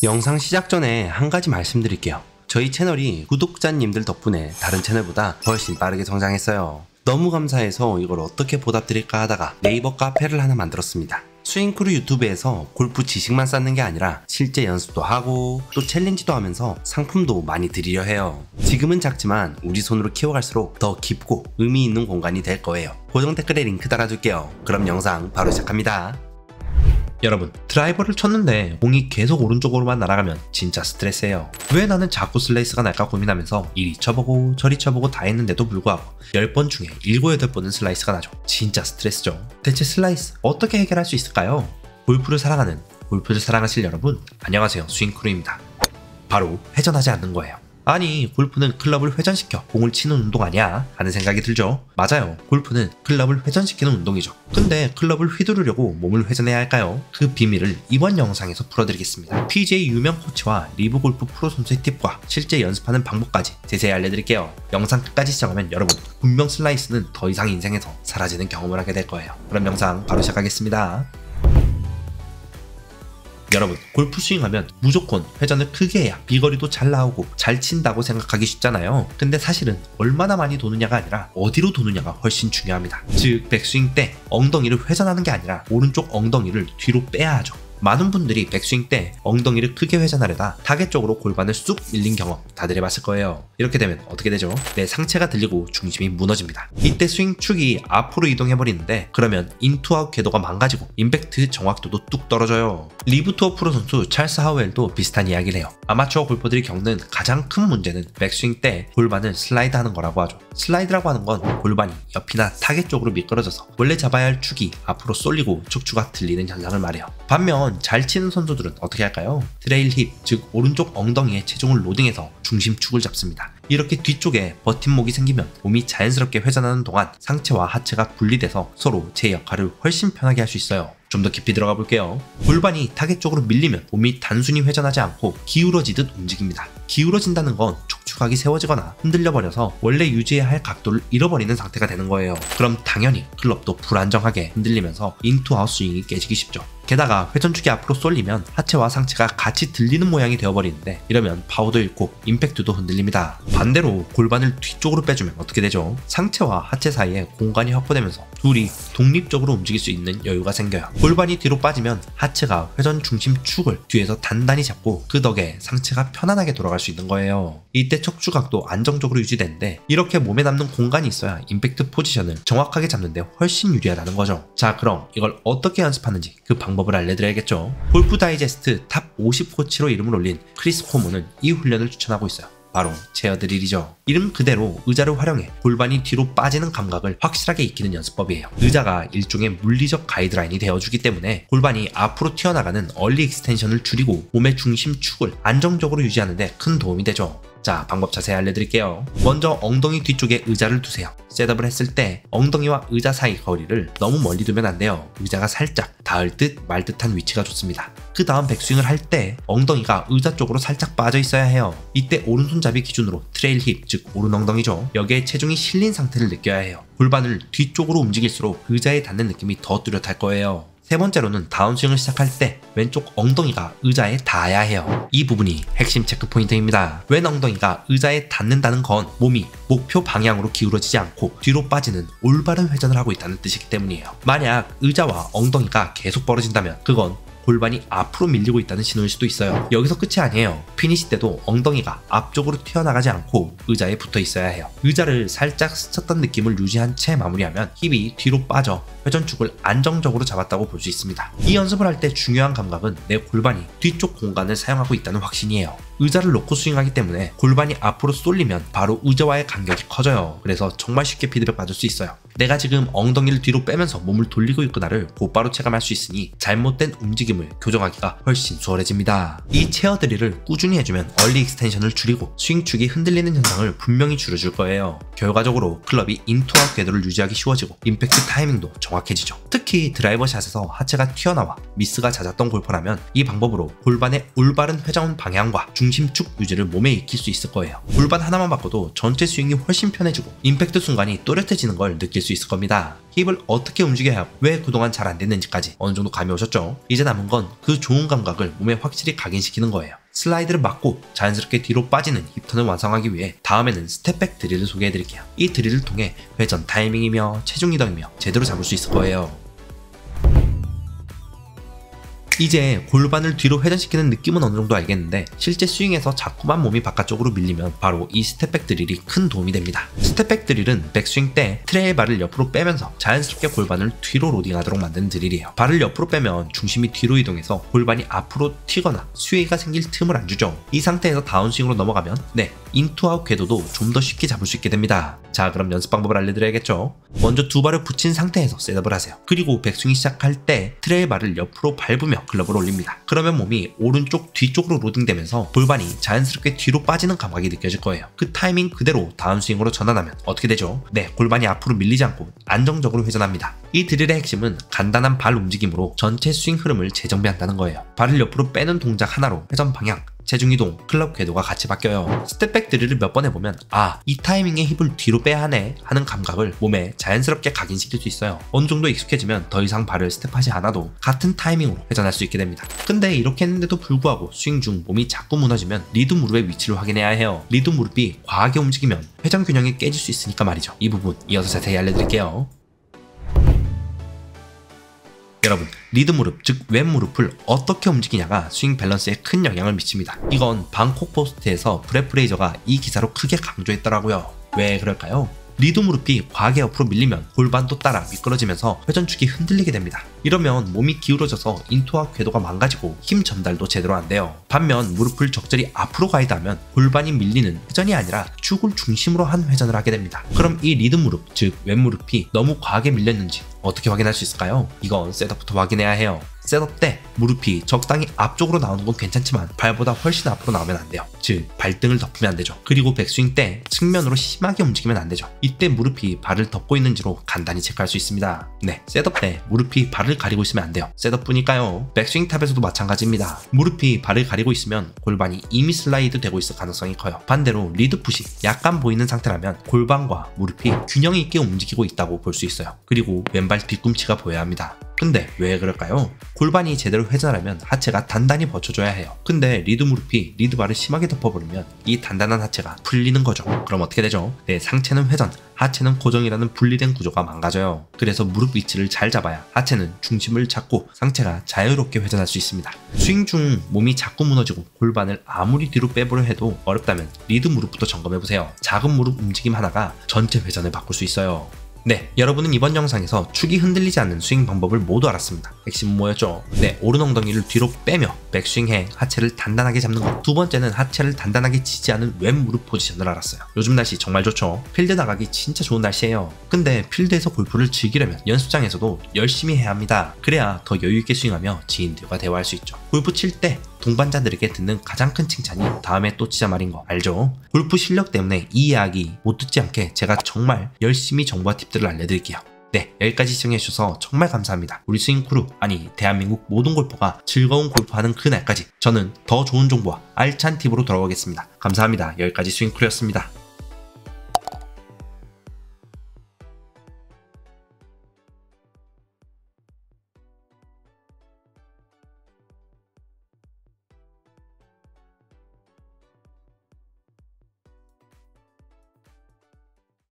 영상 시작 전에 한 가지 말씀드릴게요. 저희 채널이 구독자님들 덕분에 다른 채널보다 훨씬 빠르게 성장했어요. 너무 감사해서 이걸 어떻게 보답드릴까 하다가 네이버 카페를 하나 만들었습니다. 스윙크루 유튜브에서 골프 지식만 쌓는 게 아니라 실제 연습도 하고 또 챌린지도 하면서 상품도 많이 드리려 해요. 지금은 작지만 우리 손으로 키워갈수록 더 깊고 의미 있는 공간이 될 거예요. 고정 댓글에 링크 달아둘게요. 그럼 영상 바로 시작합니다. 여러분, 드라이버를 쳤는데 공이 계속 오른쪽으로만 날아가면 진짜 스트레스예요. 왜 나는 자꾸 슬라이스가 날까 고민하면서 이리 쳐보고 저리 쳐보고 다 했는데도 불구하고 10번 중에 7, 8번은 슬라이스가 나죠. 진짜 스트레스죠. 대체 슬라이스 어떻게 해결할 수 있을까요? 골프를 사랑하는, 골프를 사랑하실 여러분, 안녕하세요. 스윙크루입니다. 바로 회전하지 않는 거예요. 아니, 골프는 클럽을 회전시켜 공을 치는 운동 아니야? 하는 생각이 들죠? 맞아요. 골프는 클럽을 회전시키는 운동이죠. 근데 클럽을 휘두르려고 몸을 회전해야 할까요? 그 비밀을 이번 영상에서 풀어드리겠습니다. PGA 유명 코치와 리브 골프 프로 선수의 팁과 실제 연습하는 방법까지 자세히 알려드릴게요. 영상 끝까지 시청하면 여러분, 분명 슬라이스는 더 이상 인생에서 사라지는 경험을 하게 될 거예요. 그럼 영상 바로 시작하겠습니다. 여러분, 골프 스윙하면 무조건 회전을 크게 해야 비거리도 잘 나오고 잘 친다고 생각하기 쉽잖아요. 근데 사실은 얼마나 많이 도느냐가 아니라 어디로 도느냐가 훨씬 중요합니다. 즉, 백스윙 때 엉덩이를 회전하는 게 아니라 오른쪽 엉덩이를 뒤로 빼야 하죠. 많은 분들이 백스윙 때 엉덩이를 크게 회전하려다 타겟 쪽으로 골반을 쑥 밀린 경험 다들 해봤을 거예요. 이렇게 되면 어떻게 되죠? 내 상체가 들리고 중심이 무너집니다. 이때 스윙 축이 앞으로 이동해버리는데 그러면 인투아웃 궤도가 망가지고 임팩트 정확도도 뚝 떨어져요. 리브 투어 프로 선수 찰스 하우엘도 비슷한 이야기를 해요. 아마추어 골퍼들이 겪는 가장 큰 문제는 백스윙 때 골반을 슬라이드 하는 거라고 하죠. 슬라이드라고 하는 건 골반이 옆이나 타겟 쪽으로 미끄러져서 원래 잡아야 할 축이 앞으로 쏠리고 척추가 들리는 현상을 말해요. 반면 잘 치는 선수들은 어떻게 할까요? 트레일 힙, 즉 오른쪽 엉덩이에 체중을 로딩해서 중심축을 잡습니다. 이렇게 뒤쪽에 버팀목이 생기면 몸이 자연스럽게 회전하는 동안 상체와 하체가 분리돼서 서로 제 역할을 훨씬 편하게 할 수 있어요. 좀 더 깊이 들어가 볼게요. 골반이 타겟 쪽으로 밀리면 몸이 단순히 회전하지 않고 기울어지듯 움직입니다. 기울어진다는 건 촉축각이 세워지거나 흔들려 버려서 원래 유지해야 할 각도를 잃어버리는 상태가 되는 거예요. 그럼 당연히 클럽도 불안정하게 흔들리면서 인투아웃 스윙이 깨지기 쉽죠. 게다가 회전축이 앞으로 쏠리면 하체와 상체가 같이 들리는 모양이 되어버리는데 이러면 파워도 잃고 임팩트도 흔들립니다. 반대로 골반을 뒤쪽으로 빼주면 어떻게 되죠? 상체와 하체 사이에 공간이 확보되면서 둘이 독립적으로 움직일 수 있는 여유가 생겨요. 골반이 뒤로 빠지면 하체가 회전 중심 축을 뒤에서 단단히 잡고 그 덕에 상체가 편안하게 돌아갈 수 있는 거예요. 이때 척추각도 안정적으로 유지되는데 이렇게 몸에 남는 공간이 있어야 임팩트 포지션을 정확하게 잡는데 훨씬 유리하다는 거죠. 자, 그럼 이걸 어떻게 연습하는지 그 방법을 알려드려야겠죠. 골프 다이제스트 탑 50 코치로 이름을 올린 크리스 코모는 이 훈련을 추천하고 있어요. 바로 체어 드릴이죠. 이름 그대로 의자를 활용해 골반이 뒤로 빠지는 감각을 확실하게 익히는 연습법이에요. 의자가 일종의 물리적 가이드라인이 되어주기 때문에 골반이 앞으로 튀어나가는 얼리 익스텐션을 줄이고 몸의 중심축을 안정적으로 유지하는 데 큰 도움이 되죠. 자, 방법 자세히 알려드릴게요. 먼저 엉덩이 뒤쪽에 의자를 두세요. 셋업을 했을 때 엉덩이와 의자 사이 거리를 너무 멀리 두면 안 돼요. 의자가 살짝 닿을 듯 말 듯한 위치가 좋습니다. 그 다음 백스윙을 할 때 엉덩이가 의자 쪽으로 살짝 빠져 있어야 해요. 이때 오른손잡이 기준으로 트레일 힙, 즉 오른 엉덩이죠. 여기에 체중이 실린 상태를 느껴야 해요. 골반을 뒤쪽으로 움직일수록 의자에 닿는 느낌이 더 뚜렷할 거예요. 세 번째로는 다운스윙을 시작할 때 왼쪽 엉덩이가 의자에 닿아야 해요. 이 부분이 핵심 체크 포인트입니다. 왼 엉덩이가 의자에 닿는다는 건 몸이 목표 방향으로 기울어지지 않고 뒤로 빠지는 올바른 회전을 하고 있다는 뜻이기 때문이에요. 만약 의자와 엉덩이가 계속 벌어진다면 그건 골반이 앞으로 밀리고 있다는 신호일 수도 있어요. 여기서 끝이 아니에요. 피니시 때도 엉덩이가 앞쪽으로 튀어나가지 않고 의자에 붙어 있어야 해요. 의자를 살짝 스쳤던 느낌을 유지한 채 마무리하면 힙이 뒤로 빠져 회전축을 안정적으로 잡았다고 볼 수 있습니다. 이 연습을 할 때 중요한 감각은 내 골반이 뒤쪽 공간을 사용하고 있다는 확신이에요. 의자를 놓고 스윙하기 때문에 골반이 앞으로 쏠리면 바로 의자와의 간격이 커져요. 그래서 정말 쉽게 피드백 받을 수 있어요. 내가 지금 엉덩이를 뒤로 빼면서 몸을 돌리고 있구나를 곧바로 체감할 수 있으니 잘못된 움직임을 교정하기가 훨씬 수월해집니다. 이 체어 드릴을 꾸준히 해주면 얼리 익스텐션을 줄이고 스윙축이 흔들리는 현상을 분명히 줄여줄 거예요. 결과적으로 클럽이 인투아웃 궤도를 유지하기 쉬워지고 임팩트 타이밍도 정확해지죠. 특히 드라이버 샷에서 하체가 튀어나와 미스가 잦았던 골퍼라면 이 방법으로 골반의 올바른 회전 방향과 중심축 유지를 몸에 익힐 수 있을 거예요. 골반 하나만 바꿔도 전체 스윙이 훨씬 편해지고 임팩트 순간이 또렷해지는 걸 느낄 수 있을 겁니다. 힙을 어떻게 움직여야 하고 왜 그동안 잘 안 됐는지까지 어느 정도 감이 오셨죠? 이제 남은 건 그 좋은 감각을 몸에 확실히 각인시키는 거예요. 슬라이드를 막고 자연스럽게 뒤로 빠지는 힙턴을 완성하기 위해 다음에는 스텝백 드릴을 소개해드릴게요. 이 드릴을 통해 회전 타이밍이며 체중 이동이며 제대로 잡을 수 있을 거예요. 이제 골반을 뒤로 회전시키는 느낌은 어느 정도 알겠는데 실제 스윙에서 자꾸만 몸이 바깥쪽으로 밀리면 바로 이 스텝백 드릴이 큰 도움이 됩니다. 스텝백 드릴은 백스윙 때 트레이 발을 옆으로 빼면서 자연스럽게 골반을 뒤로 로딩하도록 만드는 드릴이에요. 발을 옆으로 빼면 중심이 뒤로 이동해서 골반이 앞으로 튀거나 스웨이가 생길 틈을 안 주죠. 이 상태에서 다운스윙으로 넘어가면 인투아웃 궤도도 좀 더 쉽게 잡을 수 있게 됩니다. 자, 그럼 연습 방법을 알려드려야겠죠. 먼저 두 발을 붙인 상태에서 셋업을 하세요. 그리고 백스윙 시작할 때 트레이 발을 옆으로 밟으며 클럽을 올립니다. 그러면 몸이 오른쪽 뒤쪽으로 로딩되면서 골반이 자연스럽게 뒤로 빠지는 감각이 느껴질 거예요. 그 타이밍 그대로 다운스윙으로 전환하면 어떻게 되죠? 골반이 앞으로 밀리지 않고 안정적으로 회전합니다. 이 드릴의 핵심은 간단한 발 움직임으로 전체 스윙 흐름을 재정비한다는 거예요. 발을 옆으로 빼는 동작 하나로 회전 방향, 체중 이동, 클럽 궤도가 같이 바뀌어요. 스텝백 드릴을 몇 번 해보면 이 타이밍에 힙을 뒤로 빼야 하네 하는 감각을 몸에 자연스럽게 각인시킬 수 있어요. 어느 정도 익숙해지면 더 이상 발을 스텝하지 않아도 같은 타이밍으로 회전할 수 있게 됩니다. 근데 이렇게 했는데도 불구하고 스윙 중 몸이 자꾸 무너지면 리드 무릎의 위치를 확인해야 해요. 리드 무릎이 과하게 움직이면 회전 균형이 깨질 수 있으니까 말이죠. 이 부분 이어서 자세히 알려드릴게요. 여러분, 리드 무릎, 즉 왼 무릎을 어떻게 움직이냐가 스윙 밸런스에 큰 영향을 미칩니다. 이건 방콕 포스트에서 브렛 프레이저가 이 기사로 크게 강조했더라고요. 왜 그럴까요? 리드 무릎이 과하게 옆으로 밀리면 골반도 따라 미끄러지면서 회전축이 흔들리게 됩니다. 이러면 몸이 기울어져서 인투와 궤도가 망가지고 힘 전달도 제대로 안 돼요. 반면 무릎을 적절히 앞으로 가이드하면 골반이 밀리는 회전이 아니라 축을 중심으로 한 회전을 하게 됩니다. 그럼 이 리드 무릎, 즉 왼 무릎이 너무 과하게 밀렸는지 어떻게 확인할 수 있을까요? 이건 셋업부터 확인해야 해요. 셋업 때 무릎이 적당히 앞쪽으로 나오는 건 괜찮지만 발보다 훨씬 앞으로 나오면 안 돼요. 즉 발등을 덮으면 안 되죠. 그리고 백스윙 때 측면으로 심하게 움직이면 안 되죠. 이때 무릎이 발을 덮고 있는지로 간단히 체크할 수 있습니다. 셋업 때 무릎이 발을 가리고 있으면 안 돼요. 셋업뿐일까요? 백스윙 탑에서도 마찬가지입니다. 무릎이 발을 가리고 있으면 골반이 이미 슬라이드 되고 있을 가능성이 커요. 반대로 리드 풋이 약간 보이는 상태라면 골반과 무릎이 균형 있게 움직이고 있다고 볼 수 있어요. 그리고 왼발 뒤꿈치가 보여야 합니다. 근데 왜 그럴까요? 골반이 제대로 회전하려면 하체가 단단히 받쳐줘야 해요. 근데 리드 무릎이 리드발을 심하게 덮어버리면 이 단단한 하체가 풀리는 거죠. 그럼 어떻게 되죠? 상체는 회전, 하체는 고정이라는 분리된 구조가 망가져요. 그래서 무릎 위치를 잘 잡아야 하체는 중심을 잡고 상체가 자유롭게 회전할 수 있습니다. 스윙 중 몸이 자꾸 무너지고 골반을 아무리 뒤로 빼보려 해도 어렵다면 리드 무릎부터 점검해보세요. 작은 무릎 움직임 하나가 전체 회전을 바꿀 수 있어요. 여러분은 이번 영상에서 축이 흔들리지 않는 스윙 방법을 모두 알았습니다. 핵심은 뭐였죠? 오른 엉덩이를 뒤로 빼며 백스윙해 하체를 단단하게 잡는 것. 두 번째는 하체를 단단하게 지지하는 왼 무릎 포지션을 알았어요. 요즘 날씨 정말 좋죠? 필드 나가기 진짜 좋은 날씨예요. 근데 필드에서 골프를 즐기려면 연습장에서도 열심히 해야 합니다. 그래야 더 여유있게 스윙하며 지인들과 대화할 수 있죠. 골프 칠 때 동반자들에게 듣는 가장 큰 칭찬이 다음에 또 치자 말인 거 알죠? 골프 실력 때문에 이 이야기 못 듣지 않게 제가 정말 열심히 정보와 팁들을 알려드릴게요. 여기까지 시청해주셔서 정말 감사합니다. 우리 스윙 크루, 아니 대한민국 모든 골퍼가 즐거운 골프하는 그날까지 저는 더 좋은 정보와 알찬 팁으로 돌아오겠습니다. 감사합니다. 여기까지 스윙 크루였습니다.